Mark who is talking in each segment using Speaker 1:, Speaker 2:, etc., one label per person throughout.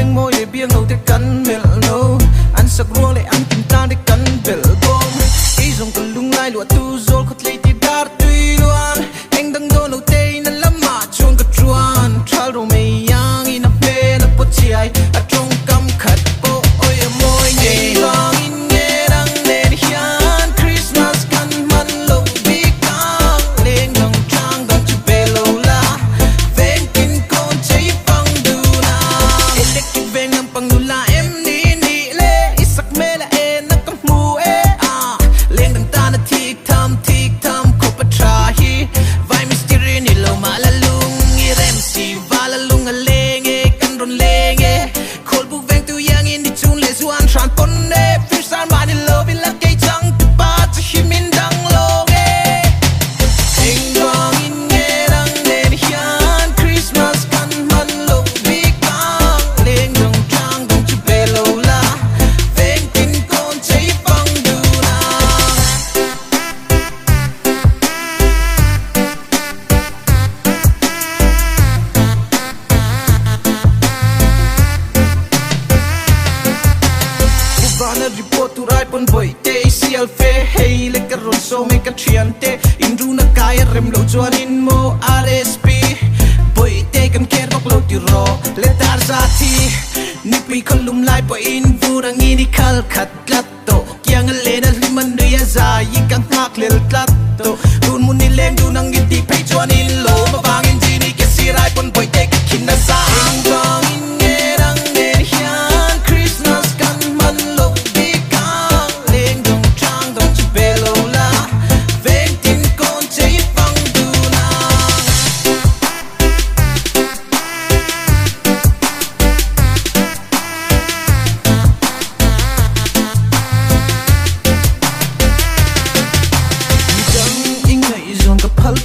Speaker 1: งโมยเบียงเราได้กันเมลโนอันสักรวงเลยอันกินตาได้กันเบลบอมอีส่งกันลุงไล่ลัวตูโซลขดเลยที่ดาร์ตุยลวนเองดังโดนเราเตยนั่นละมาชวนกระจวนทรัลเราไม่ยังอีนับเบลปวดเชียอาจงกำขัดโปโอ้ยโมยเงยลองอินเงรังเนรฮิอันคริสต์มาสกันมันลงบีกังเลี้ยงดังจางดังจะเบลลาเวงกินโกนใจฟังดูนะเอเล็กกิเวงน้ำปังดูลาเอ็มนี่นี่เล่อิสักเมละเอนักกับมูเอเลี้ยงดังตาหน้าทีกทำขบปะทราฮีไวมิสติรีนี่โลมาละลุงอีเรมซีวาละลุงอะเลงเอกันรอนเลงเอโคลบุกเวงตัวยังอินดิจูนเลสวันทรานปนเอฟิชซานมาดิโลวิลละเกยจังตุปาจะหิมินดังโลเอเอ็งดองอินเงรังเนรฮิอันคริสต์มาสกันมันลงบีกังเลี้ยงดังจางดังจะเบลลาเวงกินโกนใจฟังดูนะVana ripotu rai pon boy te sial fe hey le karon so me ka triante indru na kaya rem lo chuan in mo RSP boy te kan ker bak lo ti ro le tar sa thi ni pi khalum lai po in vu rang ini khal khat lat to kyang le na liman ri ya za yi kan hak le lat to run mun ni leng du nang gi ti pe chuan in lo ma bang in ji ni ke si rai pon boy te ka kin na sa ang bang in nge rang ne hian Christmas kan man lo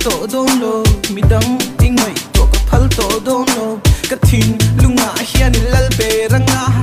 Speaker 1: to don't know mi dang ingay to ka phal to don't know katin lunga hian lal be ranga